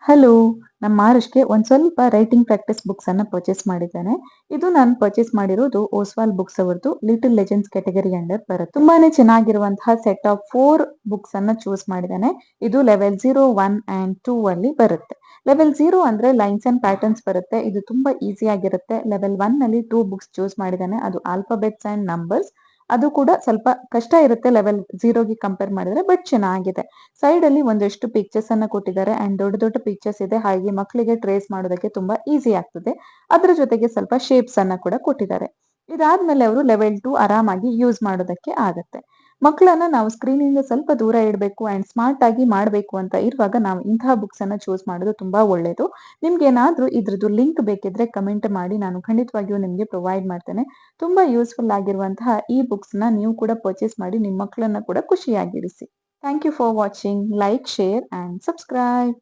Hello! ನಮ್ಮ ಮಾರುಷ್‌ಗೆ ಒಂದ್ ಸ್ವಲ್ಪ ರೈಟಿಂಗ್ ಪ್ರಾಕ್ಟೀಸ್ ಬುಕ್ಸ್ ಅನ್ನ ಪರ್ಚೇಸ್ ಮಾಡಿದ್ದಾನೆ. ಇದು ನಾನು ಪರ್ಚೇಸ್ ಮಾಡಿರೋದು ಓಸ್ವಾಲ್ ಬುಕ್ಸ್ ಅವರದು ಲಿಟಲ್ ಲೆಜೆಂಡ್ಸ್ ಕ್ಯಾಟಗರಿ ಅಂಡರ್ ಬರುತ್ತೆ. ತುಂಬಾನೇ ಚೆನ್ನಾಗಿರುವಂತಹ ಸೆಟ್ ಆಫ್ 4 ಬುಕ್ಸ್ ಅನ್ನ ಚೂಸ್ ಮಾಡಿದ್ದಾನೆ. ಇದು ಲೆವೆಲ್ 0, 1 ಆಂಡ್ 2 ಅಲ್ಲಿ ಬರುತ್ತೆ. ಲೆವೆಲ್ 0 ಅಂದ್ರೆ ಲೈನ್ಸ್ ಅಂಡ್ ಪ್ಯಾಟರ್ನ್ಸ್ ಬರುತ್ತೆ. ಇದು ತುಂಬಾ ಈಸಿ ಆಗಿರುತ್ತೆ. ಲೆವೆಲ್ 1 ನಲ್ಲಿ 2 ಬುಕ್ಸ್ ಚೂಸ್ ಮಾಡಿದ್ದಾನೆ. ಅದು ಆಲ್ಫಾಬೆಟ್ಸ್ ಅಂಡ್ ನಂಬರ್ಸ್. ಅದು ಕೂಡ ಸ್ವಲ್ಪ ಕಷ್ಟ ಇರುತ್ತೆ ಲೆವೆಲ್ 0ಗೆ ಕಂಪೇರ್ ಮಾಡಿದ್ರೆ ಬಟ್ ಚೆನ್ನಾಗಿದೆ. ಸೈಡ್ ಅಲ್ಲಿ ಒಂದಷ್ಟು ಪಿಕ್ಚರ್ಸ್ ಅನ್ನ ಕೊಟ್ಟಿದ್ದಾರೆ ಅಂಡ್ ದೊಡ್ಡ ದೊಡ್ಡ ಪಿಕ್ಚರ್ಸ್ ಇದೆ. ಹಾಗೆ ಮಕ್ಕಳಿಗೆ ಟ್ರೇಸ್ ಮಾಡೋದಕ್ಕೆ ತುಂಬಾ ಈಸಿ ಆಗ್ತದೆ. ಅದ್ರ ಜೊತೆಗೆ ಸ್ವಲ್ಪ ಶೇಪ್ಸ್ ಅನ್ನ ಕೂಡ ಕೊಟ್ಟಿದ್ದಾರೆ. ಇದಾದ್ಮೇಲೆ ಅವರು ಲೆವೆಲ್ 2 ಆರಾಮಾಗಿ ಯೂಸ್ ಮಾಡೋದಕ್ಕೆ ಆಗತ್ತೆ. ಮಕ್ಕಳನ್ನ ನಾವು ಸ್ಕ್ರೀನ್ ಇಂದ ಸ್ವಲ್ಪ ದೂರ ಇಡಬೇಕು ಅಂಡ್ ಸ್ಮಾರ್ಟ್ ಆಗಿ ಮಾಡಬೇಕು ಅಂತ ಇರುವಾಗ ನಾವು ಇಂತಹ ಬುಕ್ಸ್ ಅನ್ನ ಚೂಸ್ ಮಾಡೋದು ತುಂಬಾ ಒಳ್ಳೇದು. ನಿಮ್ಗೇನಾದ್ರೂ ಇದ್ರದ್ದು ಲಿಂಕ್ ಬೇಕಿದ್ರೆ ಕಮೆಂಟ್ ಮಾಡಿ, ನಾನು ಖಂಡಿತವಾಗಿಯೂ ನಿಮ್ಗೆ ಪ್ರೊವೈಡ್ ಮಾಡ್ತೇನೆ. ತುಂಬಾ ಯೂಸ್‌ಫುಲ್ ಆಗಿರುವಂತಹ ಈ ಬುಕ್ಸ್‌ನ ನೀವು ಕೂಡ ಪರ್ಚೇಸ್ ಮಾಡಿ ನಿಮ್ಮ ಮಕ್ಕಳನ್ನ ಕೂಡ ಖುಷಿಯಾಗಿರಿಸಿ. Thank you for watching. Like, share and subscribe.